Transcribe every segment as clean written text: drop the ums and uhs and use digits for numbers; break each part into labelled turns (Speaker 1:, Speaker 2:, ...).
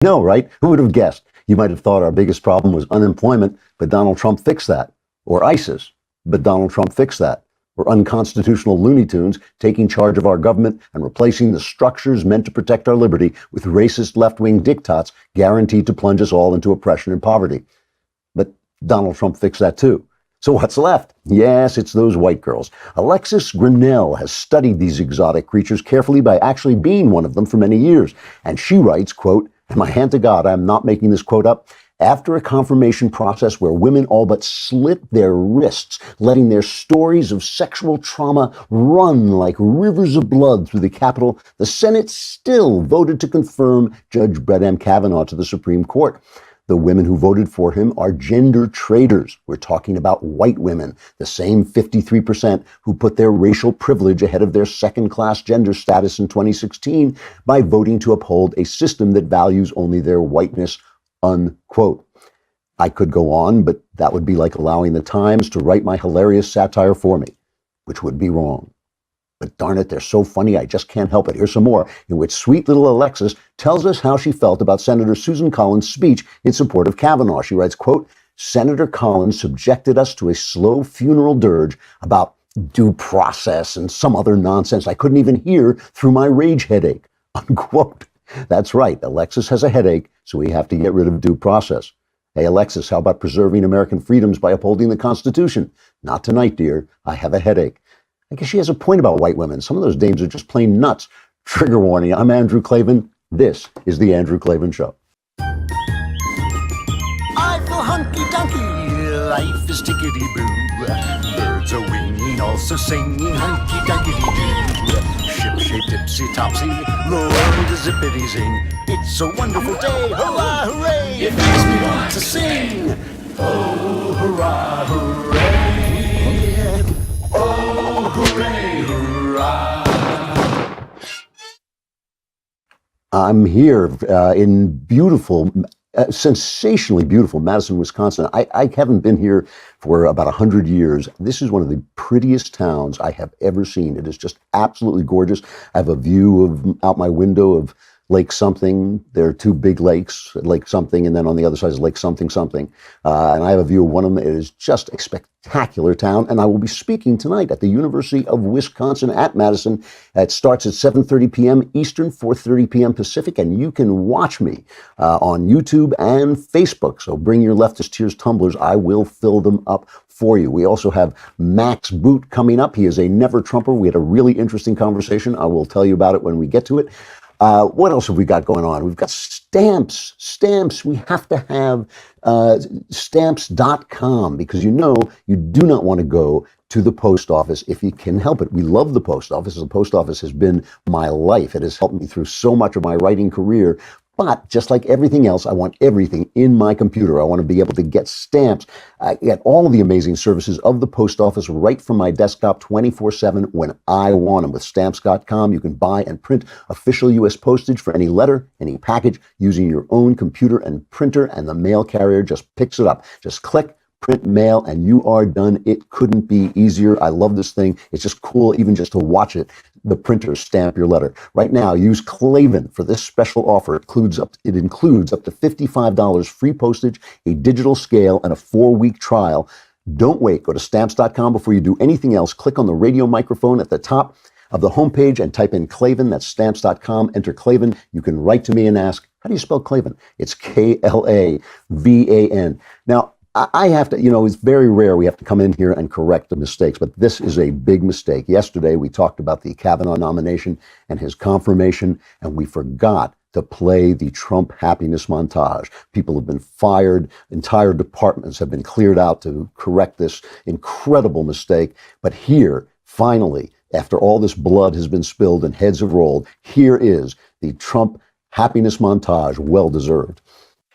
Speaker 1: No, right? Who would have guessed? You might have thought our biggest problem was unemployment, but Donald Trump fixed that. Or ISIS, but Donald Trump fixed that. Or unconstitutional Looney Tunes taking charge of our government and replacing the structures meant to protect our liberty with racist left-wing diktats guaranteed to plunge us all into oppression and poverty. But Donald Trump fixed that too. So what's left? Yes, it's those white girls. Alexis Grinnell has studied these exotic creatures carefully by actually being one of them for many years. And she writes, quote, and my hand to God, I'm not making this quote up, after a confirmation process where women all but slit their wrists, letting their stories of sexual trauma run like rivers of blood through the Capitol, the Senate still voted to confirm Judge Brett M. Kavanaugh to the Supreme Court. The women who voted for him are gender traitors. We're talking about white women, the same 53% who put their racial privilege ahead of their second-class gender status in 2016 by voting to uphold a system that values only their whiteness, unquote. I could go on, but that would be like allowing the Times to write my hilarious satire for me, which would be wrong. But darn it, they're so funny, I just can't help it. Here's some more, in which sweet little Alexis tells us how she felt about Senator Susan Collins' speech in support of Kavanaugh. She writes, quote, Senator Collins subjected us to a slow funeral dirge about due process and some other nonsense I couldn't even hear through my rage headache, unquote. That's right, Alexis has a headache, so we have to get rid of due process. Hey, Alexis, how about preserving American freedoms by upholding the Constitution? Not tonight, dear. I have a headache. I guess she has a point about white women. Some of those dames are just plain nuts. Trigger warning, I'm Andrew Klavan. This is The Andrew Klavan Show.
Speaker 2: I feel hunky-dunky, life is tickety-boo. Birds are winging, also singing hunky-dunky-doo. Ship-shape, tipsy-topsy, Lord, zippity-zing. It's a wonderful day, hurrah, hooray! It makes me want to sing. Oh, hurrah, hooray! Oh, hooray, hurrah!
Speaker 1: I'm here in beautiful, sensationally beautiful Madison, Wisconsin. I haven't been here for about 100 years. This is one of the prettiest towns I have ever seen. It is just absolutely gorgeous. I have a view of out my window of Lake something. There are two big lakes, Lake something, and then on the other side is Lake something something. And I have a view of one of them. It is just a spectacular town. And I will be speaking tonight at the University of Wisconsin at Madison. It starts at 7:30 p.m. Eastern, 4:30 p.m. Pacific. And you can watch me on YouTube and Facebook. So bring your leftist tears tumblers. I will fill them up for you. We also have Max Boot coming up. He is a never Trumper. We had a really interesting conversation. I will tell you about it when we get to it. What else have we got going on? We've got stamps. Stamps. We have to have stamps.com because you do not want to go to the post office if you can help it. We love the post office. The post office has been my life. It has helped me through so much of my writing career. But just like everything else, I want everything in my computer. I want to be able to get stamps, get all of the amazing services of the post office right from my desktop 24/7 when I want them. With stamps.com, you can buy and print official U.S. postage for any letter, any package using your own computer and printer, and the mail carrier just picks it up. Just click, print, mail, and you are done. It couldn't be easier. I love this thing. It's just cool even just to watch it. The printers stamp your letter. Right now, use Klavan for this special offer. It includes up to $55 free postage, a digital scale, and a 4-week trial. Don't wait. Go to stamps.com before you do anything else. Click on the radio microphone at the top of the homepage and type in Klavan. That's stamps.com. Enter Klavan. You can write to me and ask, how do you spell Klavan? It's Klavan. Now, I have to, it's very rare we have to come in here and correct the mistakes, but this is a big mistake. Yesterday, we talked about the Kavanaugh nomination and his confirmation, and we forgot to play the Trump happiness montage. People have been fired. Entire departments have been cleared out to correct this incredible mistake. But here, finally, after all this blood has been spilled and heads have rolled, here is the Trump happiness montage, well deserved.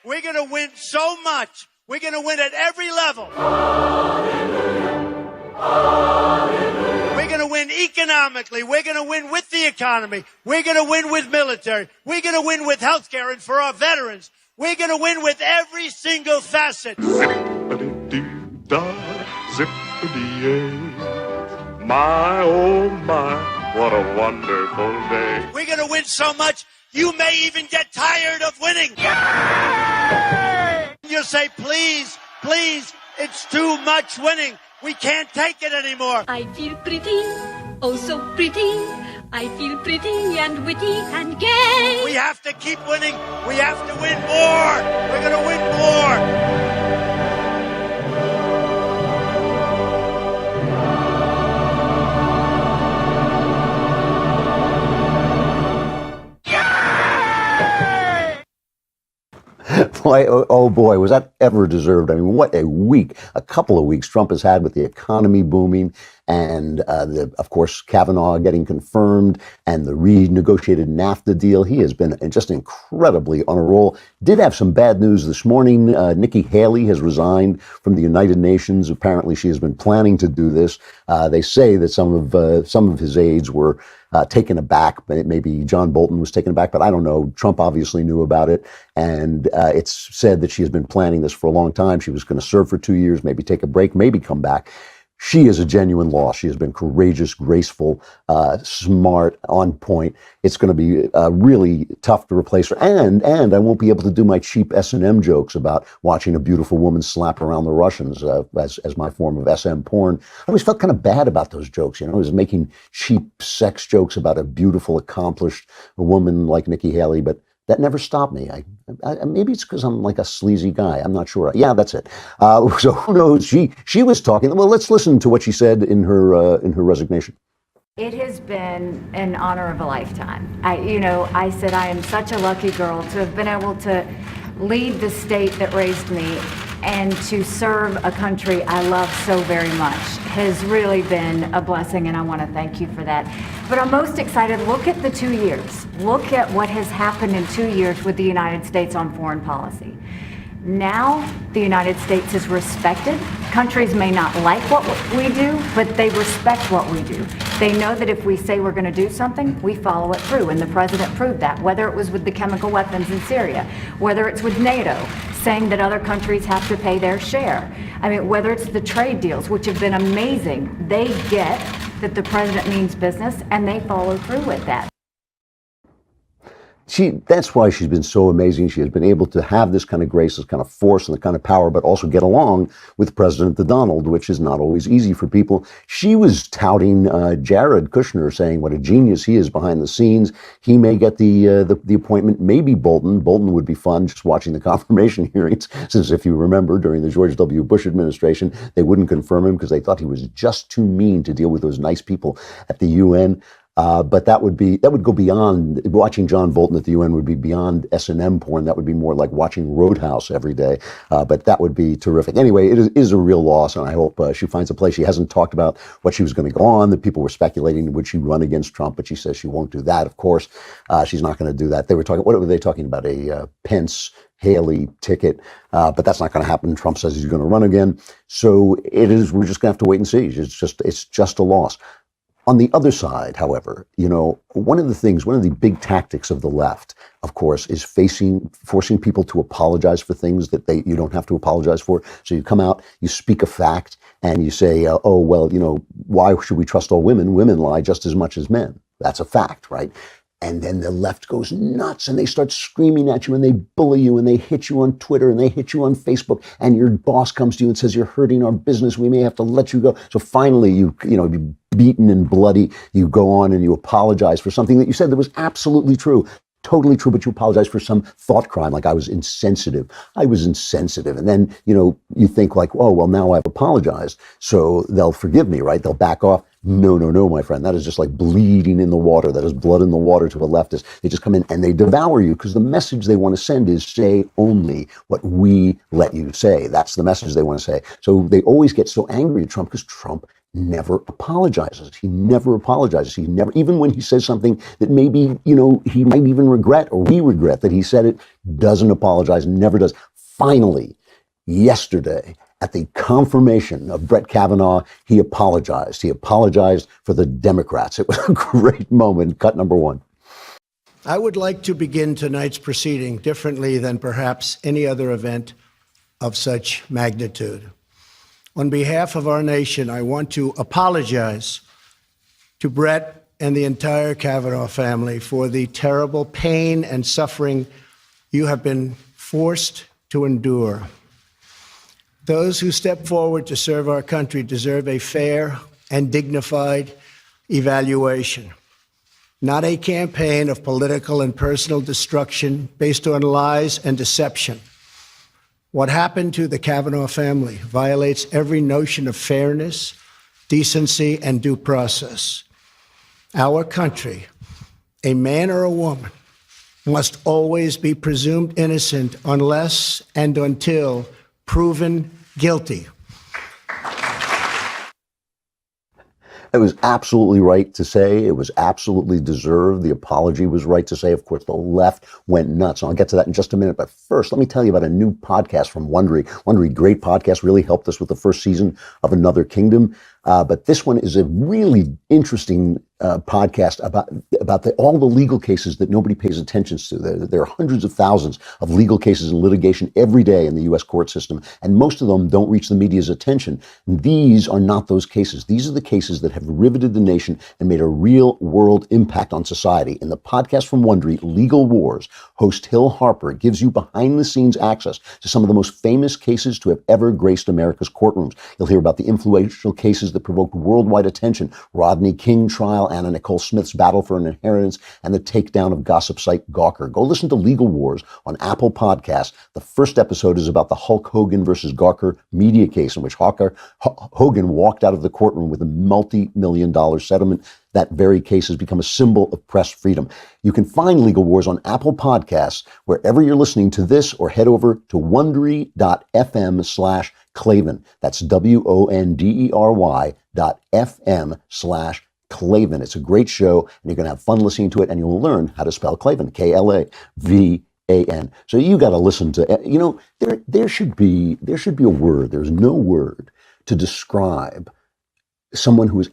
Speaker 3: We're going to win so much. We're going to win at every level.
Speaker 4: Hallelujah. Hallelujah.
Speaker 3: We're going to win economically. We're going to win with the economy. We're going to win with military. We're going to win with health care and for our veterans. We're going to win with every single facet.
Speaker 4: Zippity-dee-dah, zippity-yay. My, oh my, what a wonderful day.
Speaker 3: We're going to win so much, You may even get tired of winning. You say, please, please, it's too much winning. We can't take it anymore.
Speaker 5: I feel pretty, oh so pretty. I feel pretty and witty and gay.
Speaker 3: We have to keep winning. We have to win more. We're going to win more.
Speaker 1: Boy, oh boy, was that ever deserved. I mean, what a week, a couple of weeks Trump has had with the economy booming and, of course, Kavanaugh getting confirmed and the renegotiated NAFTA deal. He has been just incredibly on a roll. Did have some bad news this morning. Nikki Haley has resigned from the United Nations. Apparently, she has been planning to do this. They say that some of his aides were taken aback, but maybe John Bolton was taken aback, but I don't know. Trump obviously knew about it. And it's said that she has been planning this for a long time. She was going to serve for 2 years, maybe take a break, maybe come back. She is a genuine loss. She has been courageous, graceful, smart, on point. It's going to be really tough to replace her. And I won't be able to do my cheap S&M jokes about watching a beautiful woman slap around the Russians as my form of SM porn. I always felt kind of bad about those jokes. You know, I was making cheap sex jokes about a beautiful, accomplished woman like Nikki Haley, but that never stopped me. Maybe it's because I'm like a sleazy guy. I'm not sure. Yeah, that's it. So who knows? She was talking. Well, let's listen to what she said in her resignation.
Speaker 6: It has been an honor of a lifetime. I said I am such a lucky girl to have been able to lead the state that raised me and to serve a country I love so very much has really been a blessing, and I want to thank you for that. But I'm most excited. Look at the 2 years. Look at what has happened in 2 years with the United States on foreign policy. Now the United States is respected. Countries may not like what we do, but they respect what we do. They know that if we say we're going to do something, we follow it through, and the president proved that, whether it was with the chemical weapons in Syria, whether it's with NATO, saying that other countries have to pay their share. I mean, whether it's the trade deals, which have been amazing, they get that the president means business, and they follow through with that.
Speaker 1: That's why she's been so amazing. She has been able to have this kind of grace, this kind of force and the kind of power, but also get along with President the Donald, which is not always easy for people. She was touting Jared Kushner, saying what a genius he is behind the scenes. He may get the appointment, maybe Bolton. Bolton would be fun, just watching the confirmation hearings, since if you remember, during the George W. Bush administration, they wouldn't confirm him because they thought he was just too mean to deal with those nice people at the UN. But that would go beyond watching John Bolton at the UN would be beyond S&M porn. That would be more like watching Roadhouse every day. But that would be terrific. Anyway, it is a real loss, and I hope she finds a place. She hasn't talked about what she was going to go on. The people were speculating, would she run against Trump? But she says she won't do that. Of course, she's not going to do that. They were talking. What were they talking about? A Pence Haley ticket, but that's not going to happen. Trump says he's going to run again. So it is. We're just going to have to wait and see. It's just a loss. On the other side, however, one of the big tactics of the left, of course, is forcing people to apologize for things that you don't have to apologize for. So you come out, you speak a fact, and you say, why should we trust all women? Women lie just as much as men. That's a fact, right? And then the left goes nuts and they start screaming at you and they bully you and they hit you on Twitter and they hit you on Facebook, and your boss comes to you and says, you're hurting our business. We may have to let you go. So finally, you be beaten and bloody. You go on and you apologize for something that you said that was absolutely true. Totally true, but you apologize for some thought crime, like I was insensitive. And then, you think like, oh, well, now I've apologized, so they'll forgive me, right? They'll back off. No, my friend. That is just like bleeding in the water. That is blood in the water to a leftist. They just come in and they devour you because the message they want to send is say only what we let you say. That's the message they want to say. So they always get so angry at Trump because Trump never apologizes. He never apologizes. He never, even when he says something that maybe, he might even regret, or we regret that he said it, doesn't apologize, never does. Finally, yesterday, at the confirmation of Brett Kavanaugh, he apologized. He apologized for the Democrats. It was a great moment. Cut number one.
Speaker 7: I would like to begin tonight's proceeding differently than perhaps any other event of such magnitude. On behalf of our nation, I want to apologize to Brett and the entire Kavanaugh family for the terrible pain and suffering you have been forced to endure. Those who step forward to serve our country deserve a fair and dignified evaluation, not a campaign of political and personal destruction based on lies and deception. What happened to the Kavanaugh family violates every notion of fairness, decency, and due process. Our country, a man or a woman, must always be presumed innocent unless and until proven guilty.
Speaker 1: It was absolutely right to say. It was absolutely deserved. The apology was right to say. Of course, the left went nuts. And I'll get to that in just a minute. But first, let me tell you about a new podcast from Wondery. Wondery, great podcast, really helped us with the first season of Another Kingdom. But this one is a really interesting podcast about all the legal cases that nobody pays attention to. There are hundreds of thousands of legal cases and litigation every day in the U.S. court system, and most of them don't reach the media's attention. And these are not those cases. These are the cases that have riveted the nation and made a real-world impact on society. In the podcast from Wondery, Legal Wars, host Hill Harper gives you behind-the-scenes access to some of the most famous cases to have ever graced America's courtrooms. You'll hear about the influential cases that provoked worldwide attention: Rodney King trial, Anna Nicole Smith's battle for an inheritance, and the takedown of gossip site Gawker. Go listen to Legal Wars on Apple Podcasts. The first episode is about the Hulk Hogan versus Gawker media case in which Hogan walked out of the courtroom with a multi-million-dollar settlement. That very case has become a symbol of press freedom. You can find Legal Wars on Apple Podcasts wherever you're listening to this, or head over to wondery.fm/Klavan. That's WONDERY.fm/Klavan. It's a great show, and you're going to have fun listening to it, and you'll learn how to spell Klavan, Klavan. So you got to listen to, there should be a word. There's no word to describe someone who is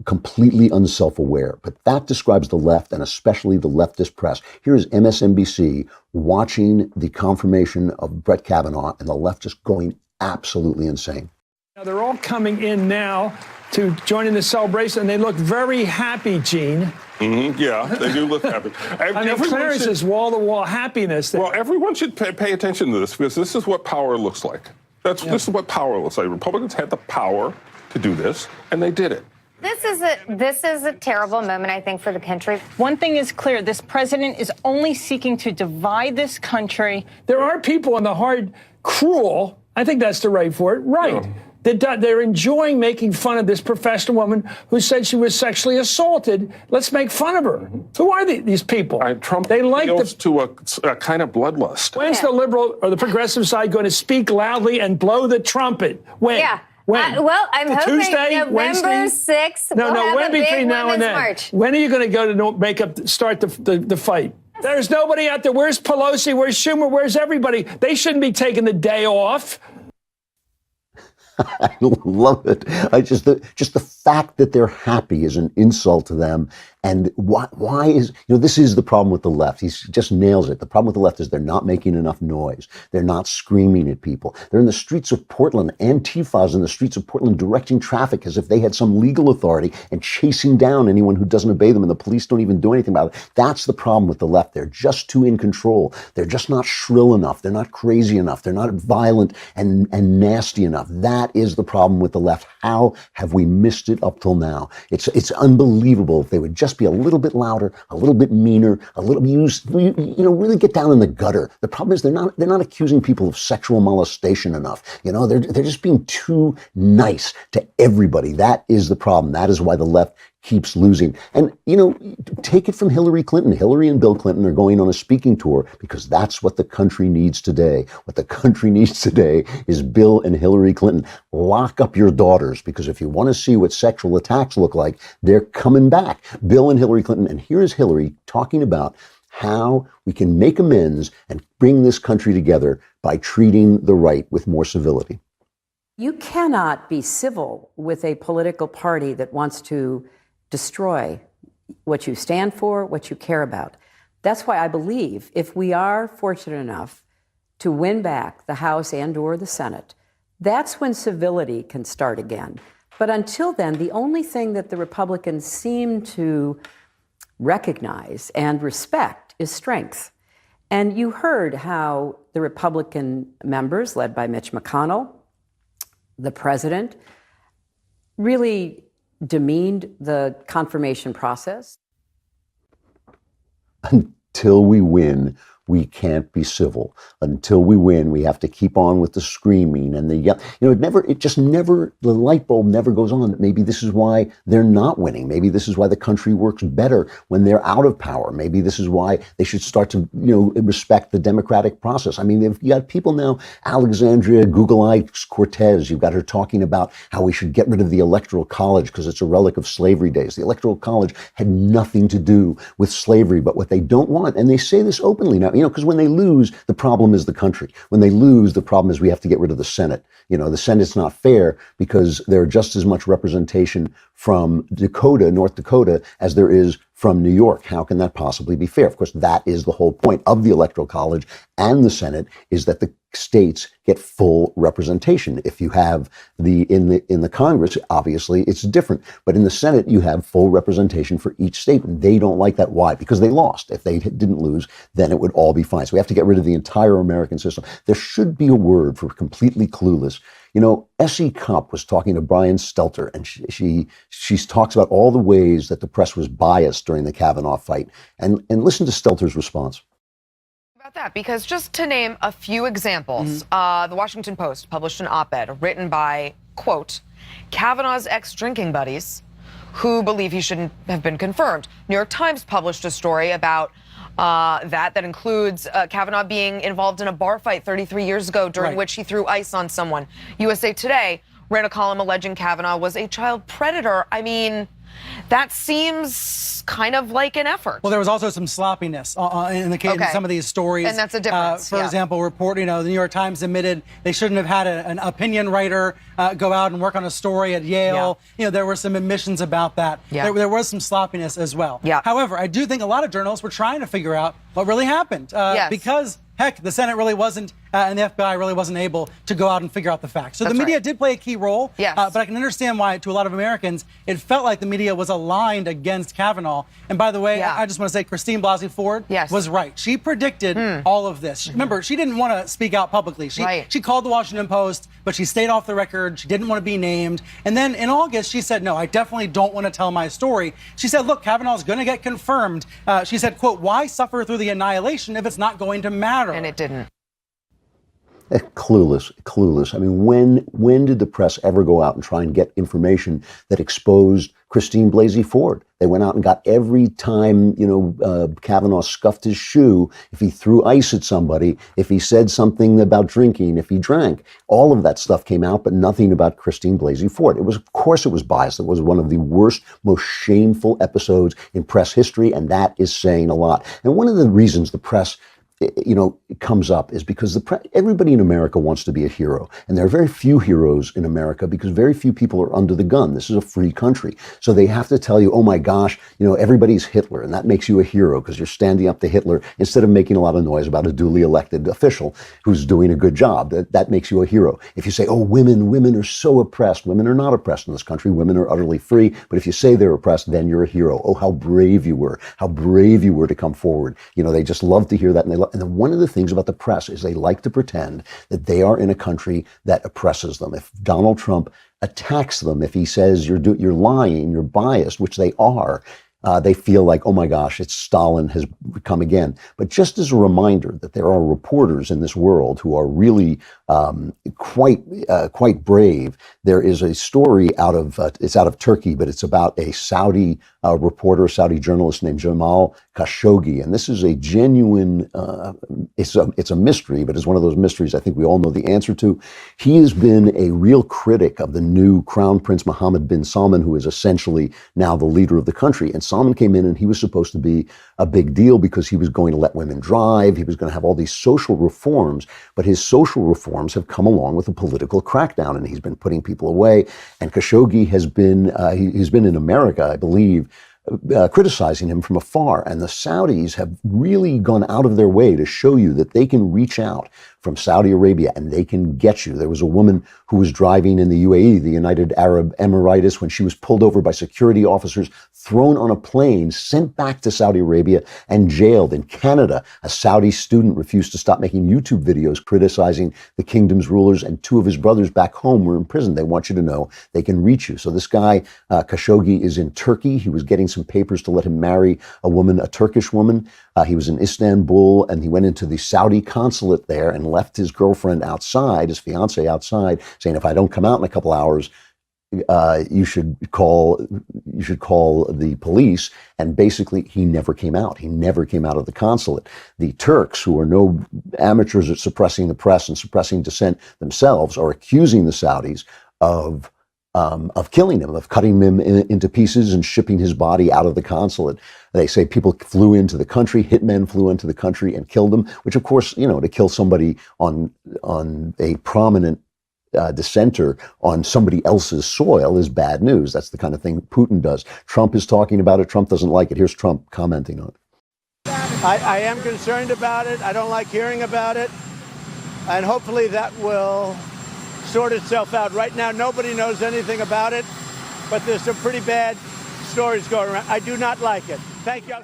Speaker 1: completely unself-aware, but that describes the left, and especially the leftist press. Here is MSNBC watching the confirmation of Brett Kavanaugh, and the left just going absolutely insane.
Speaker 8: Now they're all coming in now to join in the celebration, and they look very happy, Gene.
Speaker 4: Mm-hmm. Yeah, they do look happy.
Speaker 8: I mean, Clarence is wall-to-wall happiness.
Speaker 4: Well, everyone should pay attention to this, because this is what power looks like. This is what power looks like. Republicans had the power to do this, and they did it.
Speaker 9: This is a terrible moment, I think, for the country.
Speaker 10: One thing is clear. This president is only seeking to divide this country.
Speaker 8: There are people in the hard, cruel, I think that's the right for it, right. Yeah. They're enjoying making fun of this professional woman who said she was sexually assaulted. Let's make fun of her. Mm-hmm. Who are these people?
Speaker 4: Trump appeals to a kind of bloodlust.
Speaker 8: When's the liberal or the progressive side going to speak loudly and blow the trumpet? When?
Speaker 9: Yeah.
Speaker 8: When?
Speaker 9: Well, I'm hoping
Speaker 8: Tuesday,
Speaker 9: November
Speaker 8: Wednesday?
Speaker 9: 6th.
Speaker 8: No,
Speaker 9: we'll
Speaker 8: when between now and then?
Speaker 9: March.
Speaker 8: When are you going to go to start the fight? There's nobody out there. Where's Pelosi? Where's Schumer? Where's everybody? They shouldn't be taking the day off.
Speaker 1: I love it. Just the fact that they're happy is an insult to them. And why is, this is the problem with the left. He just nails it. The problem with the left is they're not making enough noise. They're not screaming at people. They're in the streets of Portland. Antifa's in the streets of Portland directing traffic as if they had some legal authority and chasing down anyone who doesn't obey them, and the police don't even do anything about it. That's the problem with the left. They're just too in control. They're just not shrill enough. They're not crazy enough. They're not violent and nasty enough. That is the problem with the left. How have we missed it up till now? It's unbelievable. If they would just be a little bit louder, a little bit meaner, a little really get down in the gutter. The problem is they're not accusing people of sexual molestation enough. They're just being too nice to everybody. That is the problem. That is why the left keeps losing. And, take it from Hillary Clinton. Hillary and Bill Clinton are going on a speaking tour because that's what the country needs today. What the country needs today is Bill and Hillary Clinton. Lock up your daughters, because if you want to see what sexual attacks look like, they're coming back. Bill and Hillary Clinton. And here is Hillary talking about how we can make amends and bring this country together by treating the right with more civility.
Speaker 11: You cannot be civil with a political party that wants to destroy what you stand for, what you care about. That's why I believe if we are fortunate enough to win back the House and or the Senate, that's when civility can start again. But until then, the only thing that the Republicans seem to recognize and respect is strength. And you heard how the Republican members, led by Mitch McConnell, the president, really demeaned the confirmation process.
Speaker 1: Until we win, we can't be civil. Until we win, we have to keep on with the screaming and the yell. You know, the light bulb never goes on. Maybe this is why they're not winning. Maybe this is why the country works better when they're out of power. Maybe this is why they should start to, respect the democratic process. I mean, you got people now, Alexandria Google-Cortez, you've got her talking about how we should get rid of the Electoral College because it's a relic of slavery days. The Electoral College had nothing to do with slavery, but what they don't want, and they say this openly now, because when they lose, the problem is the country. When they lose, the problem is we have to get rid of the Senate. The Senate's not fair because there are just as much representation from North Dakota, as there is from New York. How can that possibly be fair? Of course, that is the whole point of the Electoral College and the Senate, is that the states get full representation. If you have in the Congress, obviously it's different, but in the Senate you have full representation for each state, and they don't like that. Why? Because they lost. If they didn't lose, then it would all be fine. So we have to get rid of the entire American system. There should be a word for completely clueless. S.E. Cupp was talking to Brian Stelter, and she talks about all the ways that the press was biased during the Kavanaugh fight. And listen to Stelter's response.
Speaker 12: About that, because just to name a few examples, the Washington Post published an op-ed written by, quote, Kavanaugh's ex-drinking buddies who believe he shouldn't have been confirmed. New York Times published a story about that includes Kavanaugh being involved in a bar fight 33 years ago during which he threw ice on someone. USA Today ran a column alleging Kavanaugh was a child predator. I mean, that seems kind of like an effort.
Speaker 13: Well, there was also some sloppiness in the case of some of these stories.
Speaker 12: And that's a difference.
Speaker 13: For example, the New York Times admitted they shouldn't have had an opinion writer go out and work on a story at Yale. There were some admissions about that. There was some sloppiness as well. However, I do think a lot of journalists were trying to figure out what really happened because, heck, the Senate really wasn't and the FBI really wasn't able to go out and figure out the facts. So the media did play a key role, but I can understand why, to a lot of Americans, it felt like the media was aligned against Kavanaugh. And by the way, I just want to say Christine Blasey Ford was right. She predicted all of this. Remember, she didn't want to speak out publicly. She called the Washington Post, but she stayed off the record. She didn't want to be named. And then in August, she said, no, I definitely don't want to tell my story. She said, look, Kavanaugh's going to get confirmed. She said, quote, why suffer through the annihilation if it's not going to matter?
Speaker 12: And it didn't.
Speaker 1: Clueless. I mean, when did the press ever go out and try and get information that exposed Christine Blasey Ford? They went out and got every time, Kavanaugh scuffed his shoe, if he threw ice at somebody, if he said something about drinking, if he drank. All of that stuff came out, but nothing about Christine Blasey Ford. Of course it was biased. It was one of the worst, most shameful episodes in press history, and that is saying a lot. And one of the reasons the press it comes up is because everybody in America wants to be a hero. And there are very few heroes in America because very few people are under the gun. This is a free country. So they have to tell you, oh my gosh, everybody's Hitler. And that makes you a hero because you're standing up to Hitler instead of making a lot of noise about a duly elected official who's doing a good job. That makes you a hero. If you say, oh, women are so oppressed. Women are not oppressed in this country. Women are utterly free. But if you say they're oppressed, then you're a hero. Oh, how brave you were. How brave you were to come forward. They just love to hear that. And then one of the things about the press is they like to pretend that they are in a country that oppresses them. If Donald Trump attacks them, if he says you're lying, you're biased, which they are, they feel like, oh my gosh, it's Stalin has come again. But just as a reminder that there are reporters in this world who are really quite brave. There is a story out of Turkey, but it's about a Saudi reporter, Saudi journalist named Jamal Khashoggi, and this is a genuine. It's a mystery, but it's one of those mysteries I think we all know the answer to. He has been a real critic of the new Crown Prince Mohammed bin Salman, who is essentially now the leader of the country. And Salman came in, and he was supposed to be a big deal because he was going to let women drive. He was going to have all these social reforms, but his social reforms have come along with a political crackdown, and he's been putting people away. And Khashoggi has been he's been in America, I believe, criticizing him from afar. And the Saudis have really gone out of their way to show you that they can reach out from Saudi Arabia and they can get you. There was a woman who was driving in the UAE, the United Arab Emirates, when she was pulled over by security officers, thrown on a plane, sent back to Saudi Arabia and jailed. In Canada, a Saudi student refused to stop making YouTube videos criticizing the kingdom's rulers, and 2 of his brothers back home were in prison. They want you to know they can reach you. So this guy, Khashoggi, is in Turkey. He was getting some papers to let him marry a woman, a Turkish woman. He was in Istanbul, and he went into the Saudi consulate there and left his girlfriend outside, his fiance outside, saying, if I don't come out in a couple hours, you should call the police. And basically, he never came out. He never came out of the consulate. The Turks, who are no amateurs at suppressing the press and suppressing dissent themselves, are accusing the Saudis of killing him, of cutting him into pieces and shipping his body out of the consulate. They say people flew into the country, hitmen flew into the country and killed him, which of course, to kill somebody on a prominent dissenter on somebody else's soil is bad news. That's the kind of thing Putin does. Trump is talking about it. Trump doesn't like it. Here's Trump commenting on it.
Speaker 3: I am concerned about it. I don't like hearing about it. And hopefully that will sort itself out. Right now, nobody knows anything about it, but there's some pretty bad stories going around. I do not like it. Thank you.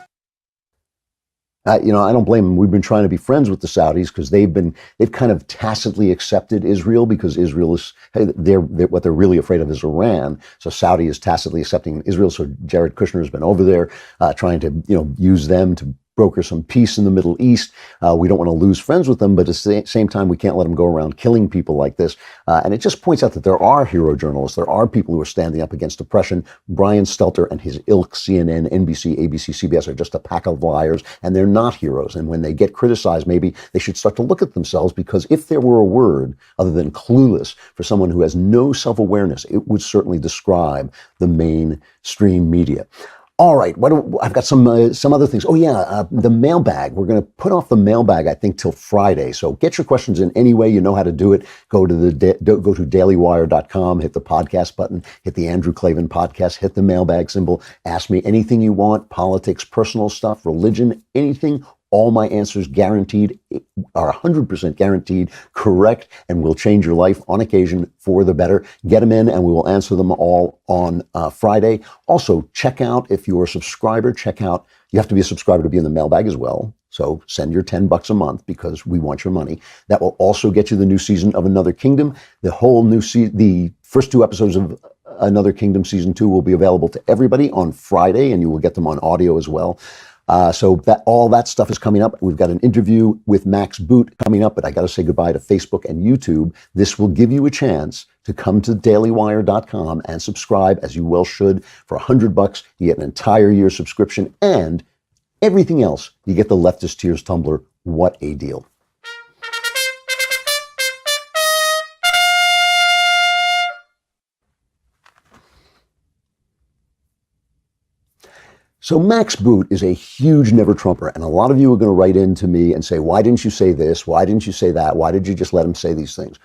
Speaker 1: I don't blame them. We've been trying to be friends with the Saudis because they've kind of tacitly accepted Israel because Israel is, what they're really afraid of is Iran. So Saudi is tacitly accepting Israel. So Jared Kushner has been over there trying to, use them to broker some peace in the Middle East. We don't want to lose friends with them, but at the same time, we can't let them go around killing people like this. And it just points out that there are hero journalists. There are people who are standing up against oppression. Brian Stelter and his ilk, CNN, NBC, ABC, CBS, are just a pack of liars, and they're not heroes. And when they get criticized, maybe they should start to look at themselves, because if there were a word other than clueless for someone who has no self-awareness, it would certainly describe the mainstream media. All right, I've got some other things. Oh yeah, the mailbag. We're going to put off the mailbag, I think, till Friday. So get your questions in any way you know how to do it. Go to dailywire.com, hit the podcast button, hit the Andrew Klavan podcast, hit the mailbag symbol. Ask me anything you want: politics, personal stuff, religion, anything. All my answers guaranteed are 100% guaranteed correct and will change your life on occasion for the better. Get them in and we will answer them all on Friday. Also, check out, if you're a subscriber, you have to be a subscriber to be in the mailbag as well. So send your $10 a month because we want your money. That will also get you the new season of Another Kingdom. The first 2 episodes of Another Kingdom season 2 will be available to everybody on Friday, and you will get them on audio as well. So all that stuff is coming up. We've got an interview with Max Boot coming up, but I got to say goodbye to Facebook and YouTube. This will give you a chance to come to dailywire.com and subscribe, as you well should. For $100, you get an entire year subscription and everything else. You get the Leftist Tears tumbler. What a deal. So Max Boot is a huge never Trumper, and a lot of you are going to write into me and say, why didn't you say this? Why didn't you say that? Why did you just let him say these things?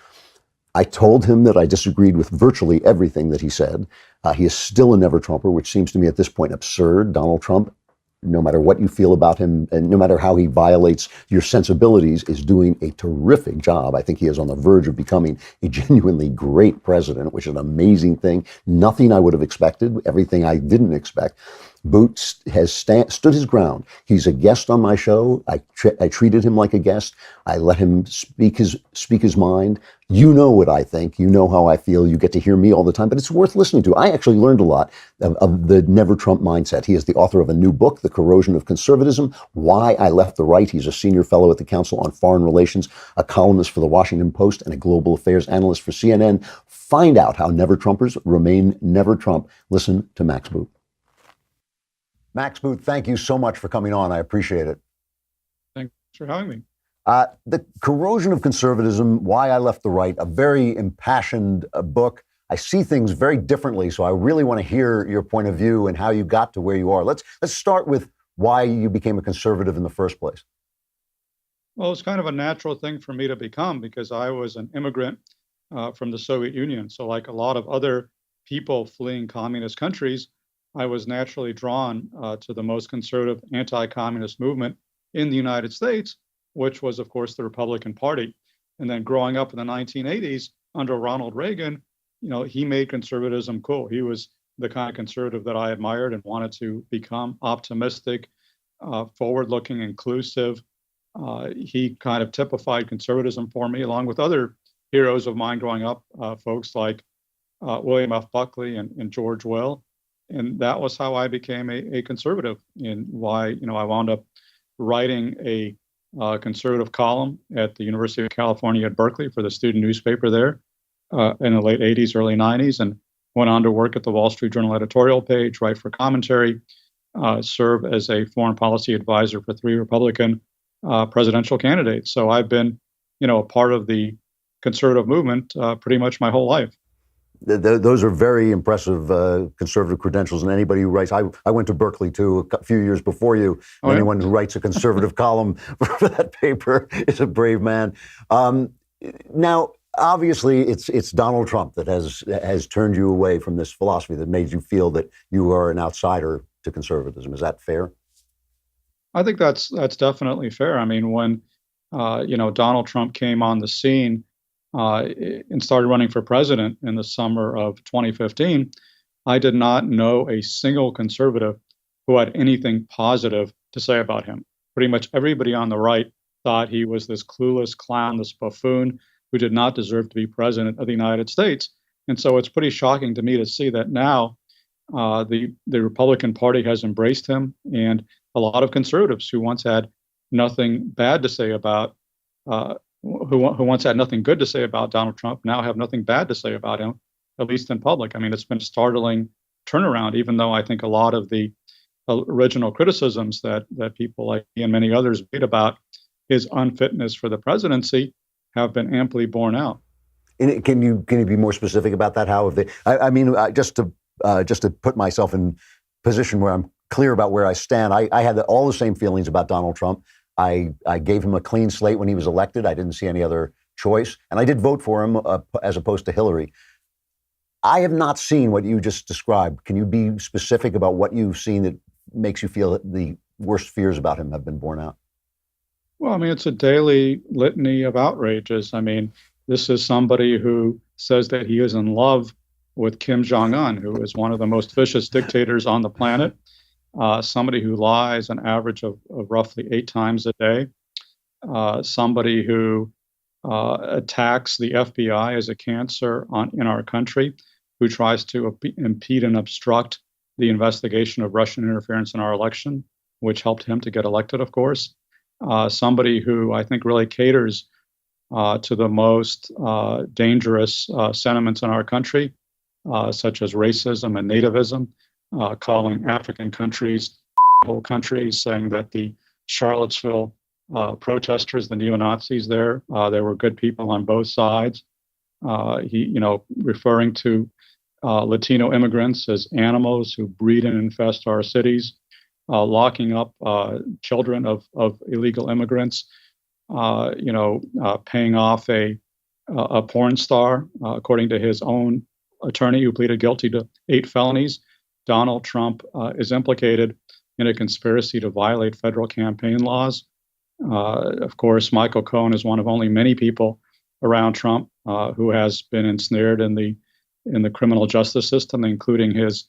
Speaker 1: I told him that I disagreed with virtually everything that he said. He is still a never Trumper, which seems to me at this point absurd. Donald Trump, no matter what you feel about him, and no matter how he violates your sensibilities, is doing a terrific job. I think he is on the verge of becoming a genuinely great president, which is an amazing thing. Nothing I would have expected, everything I didn't expect. Boot has stood his ground. He's a guest on my show. I treated him like a guest. I let him speak his mind. You know what I think. You know how I feel. You get to hear me all the time, but it's worth listening to. I actually learned a lot of the never Trump mindset. He is the author of a new book, The Corrosion of Conservatism: Why I Left the Right. He's a senior fellow at the Council on Foreign Relations, a columnist for the Washington Post, and a global affairs analyst for CNN. Find out how never Trumpers remain never Trump. Listen to Max Boot. Max Boot, thank you so much for coming on. I appreciate it.
Speaker 14: Thanks for having me.
Speaker 1: The Corrosion of Conservatism: Why I Left the Right, a very impassioned book. I see things very differently, so I really want to hear your point of view and how you got to where you are. Let's start with why you became a conservative in the first place.
Speaker 14: Well, it's kind of a natural thing for me to become because I was an immigrant from the Soviet Union. So like a lot of other people fleeing communist countries, I was naturally drawn to the most conservative anti-communist movement in the United States, which was, of course, the Republican Party. And then growing up in the 1980s under Ronald Reagan, he made conservatism cool. He was the kind of conservative that I admired and wanted to become: optimistic, forward-looking, inclusive. He kind of typified conservatism for me, along with other heroes of mine growing up, folks like William F. Buckley and George Will. And that was how I became a conservative, and why I wound up writing a conservative column at the University of California at Berkeley for the student newspaper there in the late 80s, early 90s, and went on to work at the Wall Street Journal editorial page, write for commentary, serve as a foreign policy advisor for 3 Republican presidential candidates. So I've been, a part of the conservative movement pretty much my whole life.
Speaker 1: Those are very impressive conservative credentials, and anybody who writes, I went to Berkeley too a few years before you. Anyone who writes a conservative column for that paper is a brave man. Now, obviously, it's Donald Trump that has turned you away from this philosophy, that made you feel that you are an outsider to conservatism. Is that fair?
Speaker 14: I think that's definitely fair. I mean, when Donald Trump came on the scene and started running for president in the summer of 2015, I did not know a single conservative who had anything positive to say about him. Pretty much everybody on the right thought he was this clueless clown, this buffoon who did not deserve to be president of the United States. And so it's pretty shocking to me to see that now the Republican Party has embraced him, and a lot of conservatives who once had nothing bad to say about who once had nothing good to say about Donald Trump now have nothing bad to say about him, at least in public. I mean, it's been a startling turnaround, even though I think a lot of the original criticisms that people like me and many others made about his unfitness for the presidency have been amply borne out.
Speaker 1: And can you be more specific about that? How have they? I mean, just to put myself in position where I'm clear about where I stand, I had all the same feelings about Donald Trump. I gave him a clean slate when he was elected. I didn't see any other choice, and I did vote for him as opposed to Hillary. I have not seen what you just described. Can you be specific about what you've seen that makes you feel that the worst fears about him have been borne out?
Speaker 14: Well, I mean, it's a daily litany of outrages. I mean, this is somebody who says that he is in love with Kim Jong-un, who is one of the most vicious dictators on the planet. Somebody who lies an average of roughly 8 times a day. Somebody who attacks the FBI as a cancer in our country, who tries to impede and obstruct the investigation of Russian interference in our election, which helped him to get elected, of course. Somebody who I think really caters to the most dangerous sentiments in our country, such as racism and nativism, calling African countries whole countries, saying that the Charlottesville protesters, the neo-Nazis there were good people on both sides. He, referring to Latino immigrants as animals who breed and infest our cities, locking up children of illegal immigrants, paying off a porn star, according to his own attorney who pleaded guilty to 8 felonies. Donald Trump is implicated in a conspiracy to violate federal campaign laws. Of course, Michael Cohen is one of only many people around Trump who has been ensnared in the criminal justice system, including his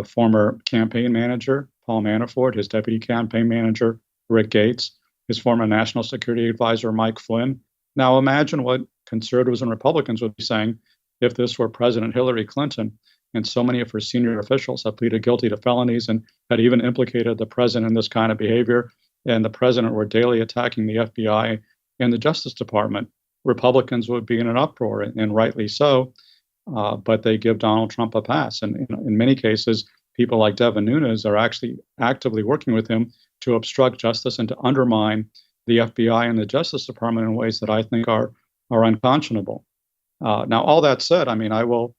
Speaker 14: former campaign manager, Paul Manafort, his deputy campaign manager, Rick Gates, his former national security advisor, Mike Flynn. Now imagine what conservatives and Republicans would be saying if this were President Hillary Clinton, and so many of her senior officials have pleaded guilty to felonies and had even implicated the president in this kind of behavior, and the president were daily attacking the FBI and the Justice Department. Republicans would be in an uproar, and rightly so, but they give Donald Trump a pass. And in many cases, people like Devin Nunes are actually actively working with him to obstruct justice and to undermine the FBI and the Justice Department in ways that I think are unconscionable. Now, all that said, I mean, I will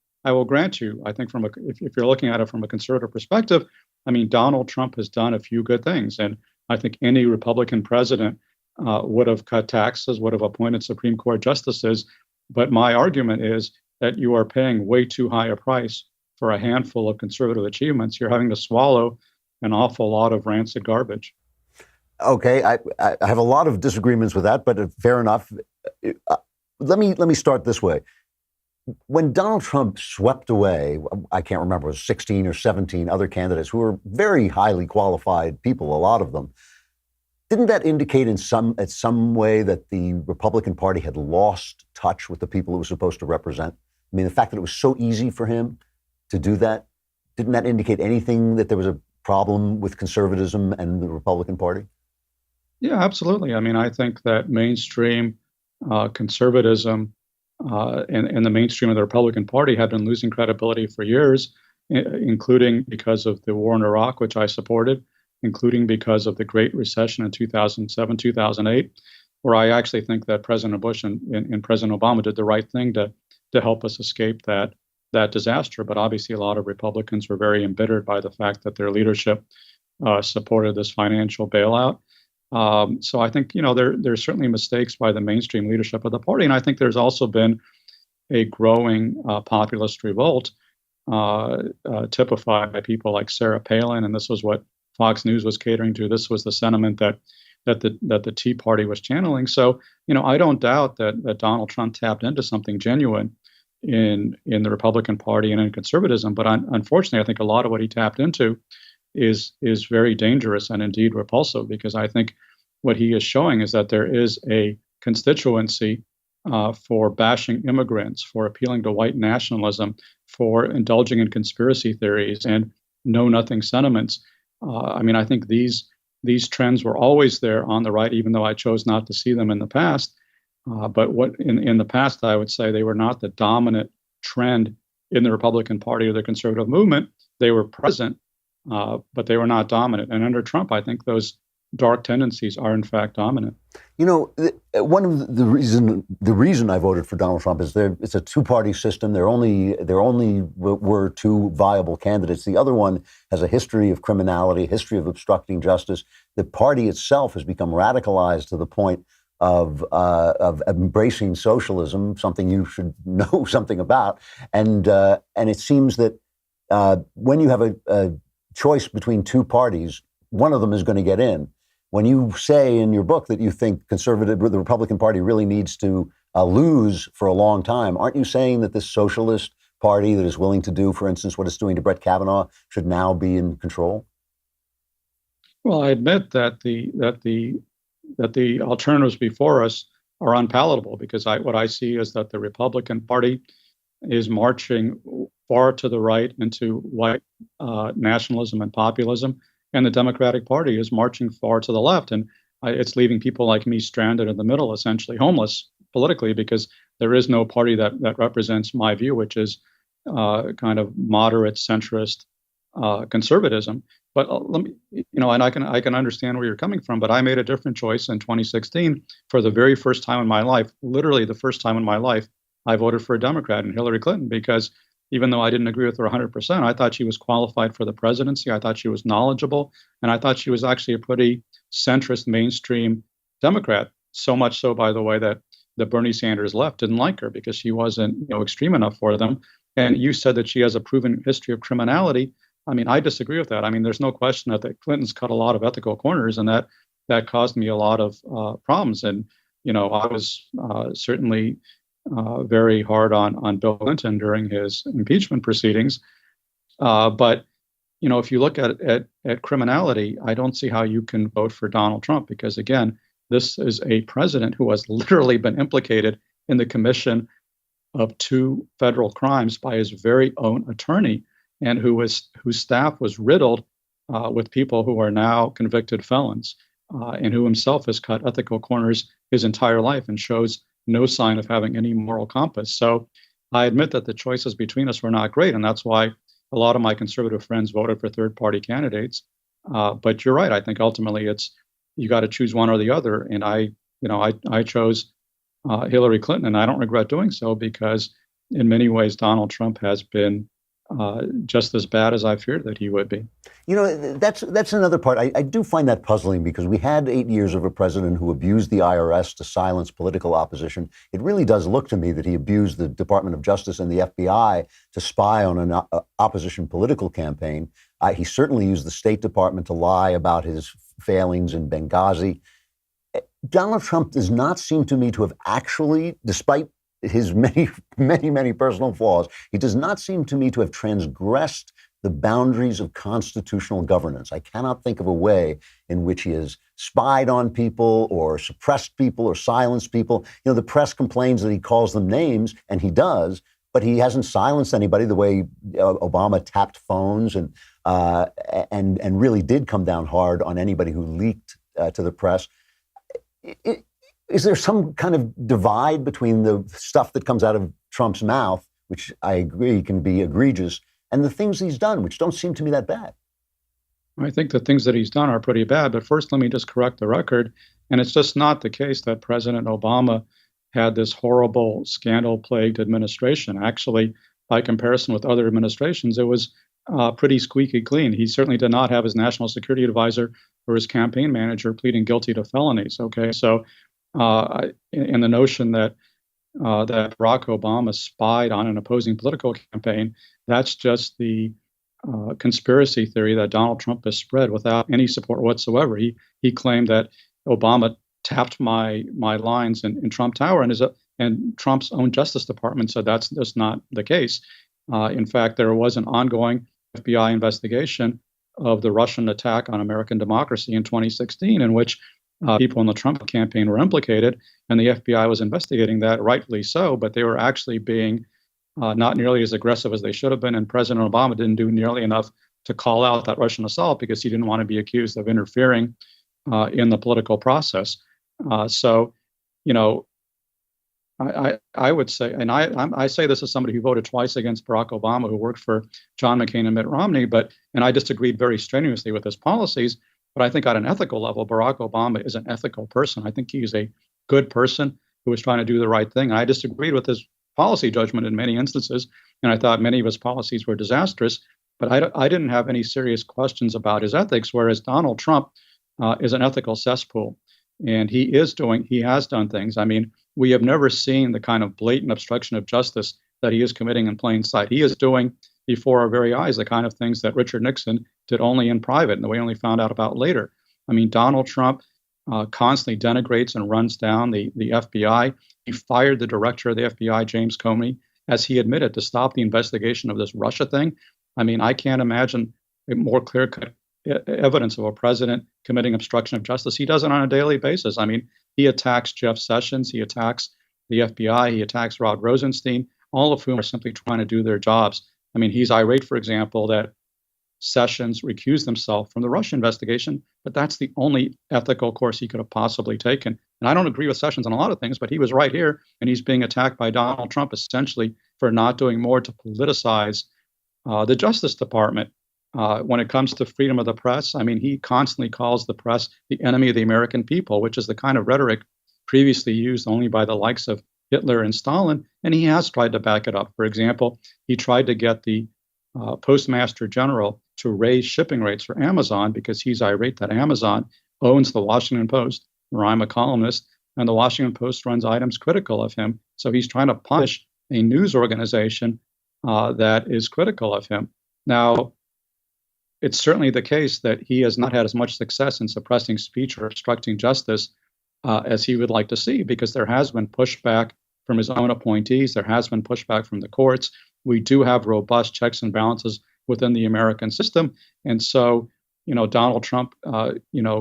Speaker 14: grant you, I think if you're looking at it from a conservative perspective, I mean, Donald Trump has done a few good things. And I think any Republican president would have cut taxes, would have appointed Supreme Court justices. But my argument is that you are paying way too high a price for a handful of conservative achievements, you're having to swallow an awful lot of rancid garbage.
Speaker 1: Okay, I have a lot of disagreements with that, but fair enough. Let me start this way. When Donald Trump swept away, I can't remember, it was 16 or 17 other candidates who were very highly qualified people, a lot of them. Didn't that indicate in some way that the Republican Party had lost touch with the people it was supposed to represent? I mean, the fact that it was so easy for him to do that, didn't that indicate anything that there was a problem with conservatism and the Republican Party?
Speaker 14: Yeah, absolutely. I mean, I think that mainstream conservatism and the mainstream of the Republican Party had been losing credibility for years, including because of the war in Iraq, which I supported, including because of the Great Recession in 2007, 2008, where I actually think that President Bush and President Obama did the right thing to help us escape that disaster. But obviously, a lot of Republicans were very embittered by the fact that their leadership supported this financial bailout. So I think, there's certainly mistakes by the mainstream leadership of the party. And I think there's also been a growing populist revolt typified by people like Sarah Palin. And this was what Fox News was catering to. This was the sentiment that the Tea Party was channeling. So, I don't doubt that Donald Trump tapped into something genuine in the Republican Party and in conservatism. But unfortunately, I think a lot of what he tapped into is very dangerous and indeed repulsive, because I think what he is showing is that there is a constituency for bashing immigrants, for appealing to white nationalism, for indulging in conspiracy theories and know-nothing sentiments. I think these trends were always there on the right, even though I chose not to see them in the past. But what in the past, I would say they were not the dominant trend in the Republican Party or the conservative movement. They were present, but they were not dominant. And under Trump, I think those dark tendencies are in fact dominant.
Speaker 1: One of the reason I voted for Donald Trump is it's a two-party system. There only were two viable candidates. The other one has a history of criminality, a history of obstructing justice. The party itself has become radicalized to the point of embracing socialism, something you should know something about. And it seems that when you have a choice between two parties, one of them is going to get in. When you say in your book that you think the Republican Party really needs to lose for a long time, aren't you saying that this socialist party that is willing to do, for instance, what it's doing to Brett Kavanaugh should now be in control?
Speaker 14: Well, I admit that the alternatives before us are unpalatable, because what I see is that the Republican Party is marching far to the right into white nationalism and populism, and the Democratic Party is marching far to the left. And it's leaving people like me stranded in the middle, essentially homeless politically, because there is no party that represents my view, which is kind of moderate centrist conservatism. But let me, and I can understand where you're coming from, but I made a different choice in 2016 for the very first time in my life, literally the first time in my life, I voted for a Democrat in Hillary Clinton, because even though I didn't agree with her 100%, I thought she was qualified for the presidency. I thought she was knowledgeable, and I thought she was actually a pretty centrist, mainstream Democrat. So much so, by the way, that the Bernie Sanders left didn't like her because she wasn't, extreme enough for them. And you said that she has a proven history of criminality. I mean, I disagree with that. I mean, there's no question that the Clintons cut a lot of ethical corners, and that caused me a lot of problems. And I was certainly very hard on Bill Clinton during his impeachment proceedings. But if you look at criminality, I don't see how you can vote for Donald Trump, because again, this is a president who has literally been implicated in the commission of 2 federal crimes by his very own attorney, and whose staff was riddled with people who are now convicted felons, and who himself has cut ethical corners his entire life and shows no sign of having any moral compass. So I admit that the choices between us were not great, and that's why a lot of my conservative friends voted for third-party candidates. But you're right. I think ultimately you got to choose one or the other, and I chose Hillary Clinton, and I don't regret doing so, because in many ways Donald Trump has been just as bad as I feared that he would be.
Speaker 1: You know, that's another part. I do find that puzzling because we had 8 years of a president who abused the IRS to silence political opposition. It really does look to me that he abused the Department of Justice and the FBI to spy on an opposition political campaign. He certainly used the State Department to lie about his failings in Benghazi. Donald Trump does not seem to me to have actually, despite his many personal flaws, he does not seem to me to have transgressed the boundaries of constitutional governance. I cannot think of a way in which he has spied on people or suppressed people or silenced people. You know, the press complains that he calls them names, and he does, but he hasn't silenced anybody the way Obama tapped phones and really did come down hard on anybody who leaked to the press. Is there some kind of divide between the stuff that comes out of Trump's mouth, which I agree can be egregious, and the things he's done, which don't seem to me that bad?
Speaker 14: I think the things that he's done are pretty bad. But first, let me just correct the record. And it's just not the case that President Obama had this horrible, scandal-plagued administration. Actually, by comparison with other administrations, it was pretty squeaky clean. He certainly did not have his national security advisor or his campaign manager pleading guilty to felonies. Okay, so in the notion that Barack Obama spied on an opposing political campaign, that's just the conspiracy theory that Donald Trump has spread without any support whatsoever. He claimed that Obama tapped my lines in Trump Tower, and Trump's own Justice Department said that's just not the case. In fact, there was an ongoing FBI investigation of the Russian attack on American democracy in 2016, in which people in the Trump campaign were implicated, and the FBI was investigating that, rightfully so, but they were actually being not nearly as aggressive as they should have been, and President Obama didn't do nearly enough to call out that Russian assault because he didn't want to be accused of interfering in the political process. So, you know, I would say, and I say this as somebody who voted twice against Barack Obama, who worked for John McCain and Mitt Romney, and I disagreed very strenuously with his policies. But I think at an ethical level, Barack Obama is an ethical person. I think he's a good person who was trying to do the right thing. And I disagreed with his policy judgment in many instances, and I thought many of his policies were disastrous. But I didn't have any serious questions about his ethics, whereas Donald Trump is an ethical cesspool. And he has done things. I mean, we have never seen the kind of blatant obstruction of justice that he is committing in plain sight. He is doing before our very eyes the kind of things that Richard Nixon did only in private and that we only found out about later. I mean, Donald Trump constantly denigrates and runs down the FBI. He fired the director of the FBI, James Comey, as he admitted, to stop the investigation of this Russia thing. I mean, I can't imagine a more clear-cut evidence of a president committing obstruction of justice. He does it on a daily basis. I mean, he attacks Jeff Sessions, he attacks the FBI, he attacks Rod Rosenstein, all of whom are simply trying to do their jobs. I mean, he's irate, for example, that Sessions recused himself from the Russia investigation, but that's the only ethical course he could have possibly taken. And I don't agree with Sessions on a lot of things, but he was right here, and he's being attacked by Donald Trump essentially for not doing more to politicize the Justice Department. When it comes to freedom of the press, I mean, he constantly calls the press the enemy of the American people, which is the kind of rhetoric previously used only by the likes of Hitler and Stalin, and he has tried to back it up. For example, he tried to get the Postmaster General to raise shipping rates for Amazon because he's irate that Amazon owns the Washington Post, where I'm a columnist, and the Washington Post runs items critical of him. So he's trying to punish a news organization that is critical of him. Now, it's certainly the case that he has not had as much success in suppressing speech or obstructing justice as he would like to see, because there has been pushback from his own appointees. There has been pushback from the courts. We do have robust checks and balances within the American system. And so, you know, Donald Trump,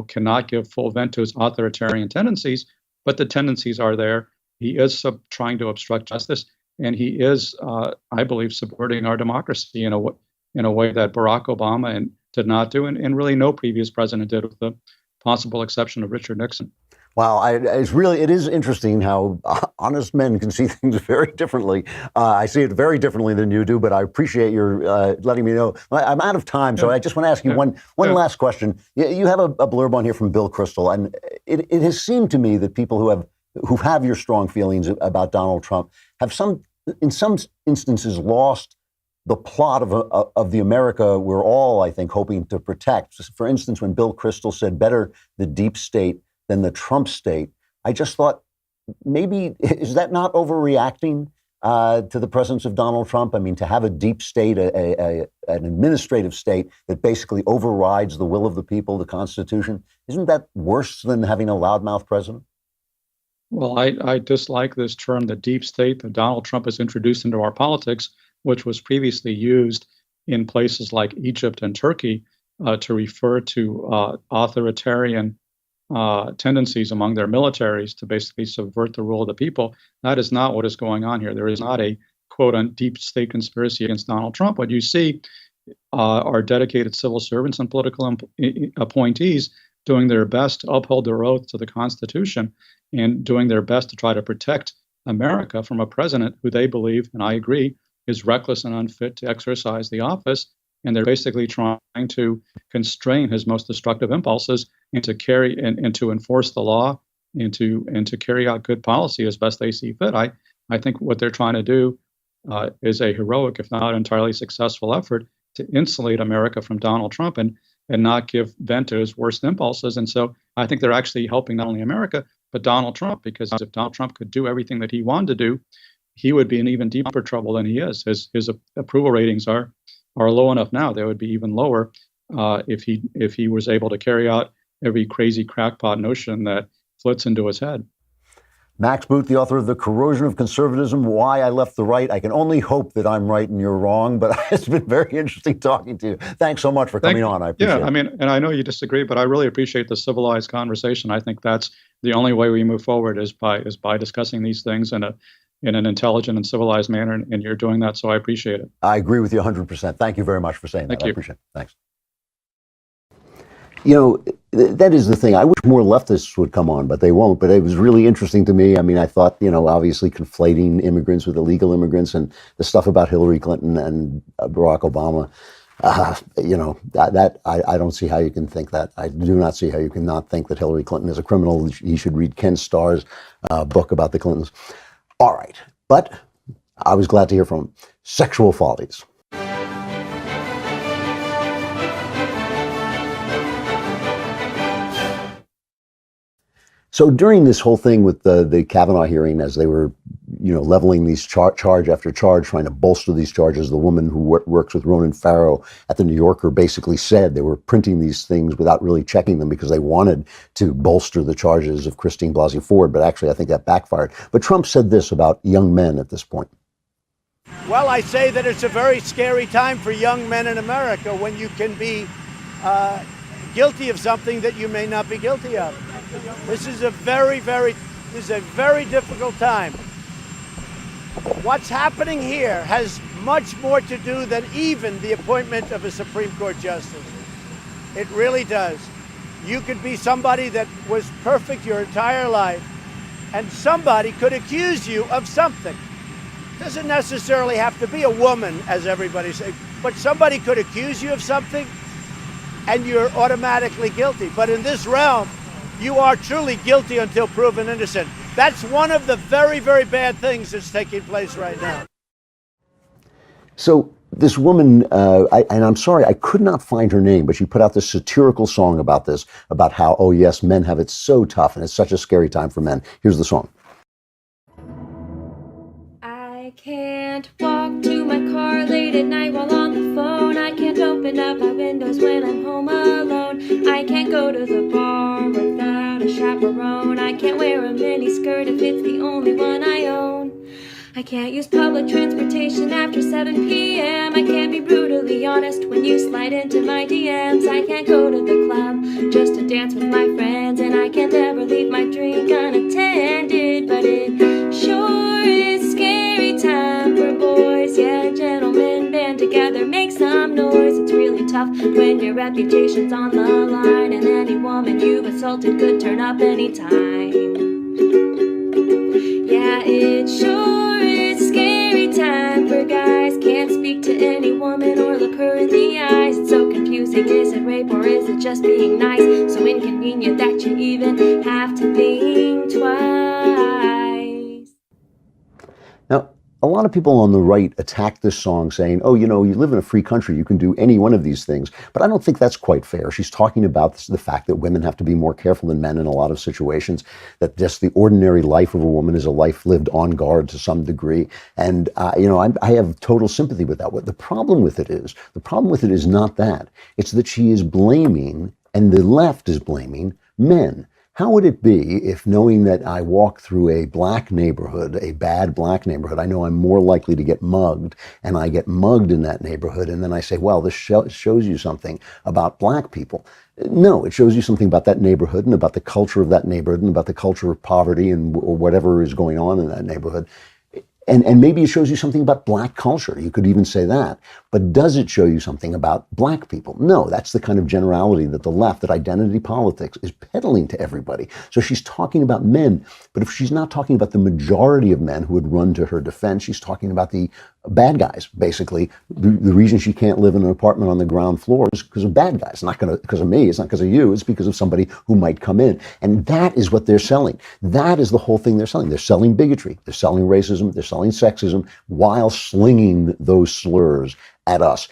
Speaker 14: cannot give full vent to his authoritarian tendencies, but the tendencies are there. He is trying to obstruct justice, and he is, I believe, subverting our democracy in a way that Barack Obama did not do, and really no previous president did, with the possible exception of Richard Nixon.
Speaker 1: Wow, it is interesting how honest men can see things very differently. I see it very differently than you do, but I appreciate your letting me know. I'm out of time, so I just want to ask you one last question. You have a blurb on here from Bill Kristol, and it has seemed to me that people who have your strong feelings about Donald Trump have in some instances lost the plot of the America we're all, I think, hoping to protect. For instance, when Bill Kristol said better the deep state than the Trump state, I just thought, maybe, is that not overreacting to the presence of Donald Trump? I mean, to have a deep state, an administrative state that basically overrides the will of the people, the Constitution, isn't that worse than having a loudmouth president?
Speaker 14: Well, I dislike this term, the deep state, that Donald Trump has introduced into our politics, which was previously used in places like Egypt and Turkey to refer to authoritarian tendencies among their militaries to basically subvert the rule of the people. That is not what is going on here. There is not a quote on deep state conspiracy against Donald Trump. What you see are dedicated civil servants and political appointees doing their best to uphold their oath to the Constitution and doing their best to try to protect America from a president who they believe, and I agree, is reckless and unfit to exercise the office. And they're basically trying to constrain his most destructive impulses and to carry and to enforce the law and to carry out good policy as best they see fit. I think what they're trying to do is a heroic, if not entirely successful, effort to insulate America from Donald Trump and not give vent to his worst impulses. And so I think they're actually helping not only America, but Donald Trump, because if Donald Trump could do everything that he wanted to do, he would be in even deeper trouble than he is. His approval ratings are low enough now. They would be even lower if he was able to carry out every crazy crackpot notion that flits into his head.
Speaker 1: Max Boot, the author of The Corrosion of Conservatism, Why I Left the Right. I can only hope that I'm right and you're wrong, but it's been very interesting talking to you. Thanks so much for coming on. I appreciate it.
Speaker 14: Yeah, I mean, and I know you disagree, but I really appreciate the civilized conversation. I think that's the only way we move forward is by discussing these things in an intelligent and civilized manner, and you're doing that, so I appreciate it.
Speaker 1: I agree with you 100%. Thank you very much for saying that.
Speaker 14: Thank you.
Speaker 1: I appreciate it. Thanks. You know, that is the thing. I wish more leftists would come on, but they won't. But it was really interesting to me. I mean, I thought, obviously conflating immigrants with illegal immigrants and the stuff about Hillary Clinton and Barack Obama, I don't see how you can think that. I do not see how you can not think that Hillary Clinton is a criminal. He should read Ken Starr's book about the Clintons. All right. But I was glad to hear from him. Sexual follies. So during this whole thing with the Kavanaugh hearing, as they were, leveling these charge after charge, trying to bolster these charges, the woman who works with Ronan Farrow at the New Yorker basically said they were printing these things without really checking them because they wanted to bolster the charges of Christine Blasey Ford. But actually, I think that backfired. But Trump said this about young men at this point.
Speaker 3: Well, I say that it's a very scary time for young men in America when you can be guilty of something that you may not be guilty of. This is a very difficult time. What's happening here has much more to do than even the appointment of a Supreme Court justice. It really does. You could be somebody that was perfect your entire life, and somebody could accuse you of something. Doesn't necessarily have to be a woman, as everybody says, but somebody could accuse you of something, and you're automatically guilty. But in this realm, you are truly guilty until proven innocent. That's one of the very bad things that's taking place right now.
Speaker 1: So this woman, and I'm sorry, I could not find her name, but she put out this satirical song about this, about how, oh yes, men have it so tough and it's such a scary time for men. Here's the song.
Speaker 15: I can't walk to my car late at night while on the phone. I can't open up my windows when I'm home alone. I can't go to the bar without a chaperone. I can't wear a mini skirt if it's the only one I own. I can't use public transportation after 7 p.m. I can't be brutally honest when you slide into my DMs. I can't go to the club just to dance with my friends. And I can't ever leave my drink unattended. But it sure is scary time for boys. Yeah, gentlemen, band together, make some noise. It's really tough when your reputation's on the line, and any woman you've assaulted could turn up anytime. Yeah, it sure is scary time for guys. Can't speak to any woman or look her in the eyes. It's so confusing. Is it rape or is it just being nice? So inconvenient that you even have to think twice.
Speaker 1: Now, a lot of people on the right attack this song saying, oh, you live in a free country, you can do any one of these things. But I don't think that's quite fair. She's talking about the fact that women have to be more careful than men in a lot of situations, that just the ordinary life of a woman is a life lived on guard to some degree. And, I have total sympathy with that. What the problem with it is not that. It's that she is blaming, and the left is blaming, men. How would it be if, knowing that I walk through a black neighborhood, a bad black neighborhood, I know I'm more likely to get mugged, and I get mugged in that neighborhood, and then I say, well, this shows you something about black people. No, it shows you something about that neighborhood and about the culture of that neighborhood and about the culture of poverty or whatever is going on in that neighborhood. And maybe it shows you something about black culture. You could even say that. But does it show you something about black people? No, that's the kind of generality that the left, that identity politics, is peddling to everybody. So she's talking about men, but if she's not talking about the majority of men who would run to her defense, she's talking about the bad guys, basically. The reason she can't live in an apartment on the ground floor is because of bad guys. It's not because of me, it's not because of you, it's because of somebody who might come in. And that is what they're selling. That is the whole thing they're selling. They're selling bigotry, they're selling racism, they're selling sexism, while slinging those slurs at us.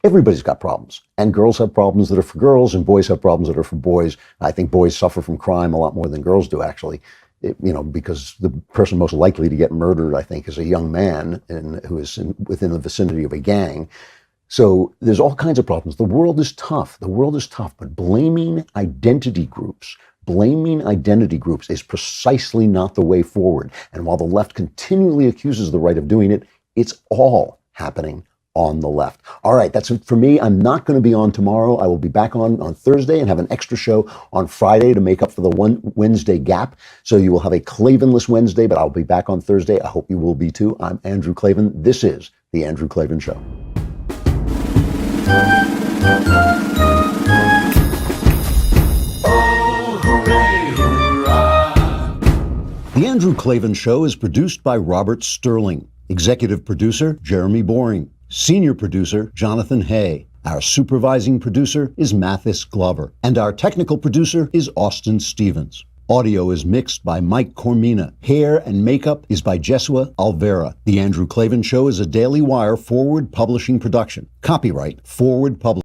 Speaker 1: Everybody's got problems, and girls have problems that are for girls, and boys have problems that are for boys. I think boys suffer from crime a lot more than girls do, actually. Because the person most likely to get murdered, I think, is a young man who is within the vicinity of a gang. So there's all kinds of problems. The world is tough. But blaming identity groups is precisely not the way forward. And while the left continually accuses the right of doing it, it's all happening on the left. All right, that's it for me. I'm not going to be on tomorrow. I will be back on Thursday and have an extra show on Friday to make up for the one Wednesday gap. So you will have a Klavanless Wednesday, but I'll be back on Thursday. I hope you will be too. I'm Andrew Klavan. This is The Andrew Klavan Show. The Andrew Klavan Show is produced by Robert Sterling. Executive producer, Jeremy Boring. Senior producer, Jonathan Hay. Our supervising producer is Mathis Glover. And our technical producer is Austin Stevens. Audio is mixed by Mike Cormina. Hair and makeup is by Jesua Alvera. The Andrew Klavan Show is a Daily Wire Forward Publishing production. Copyright Forward Publishing.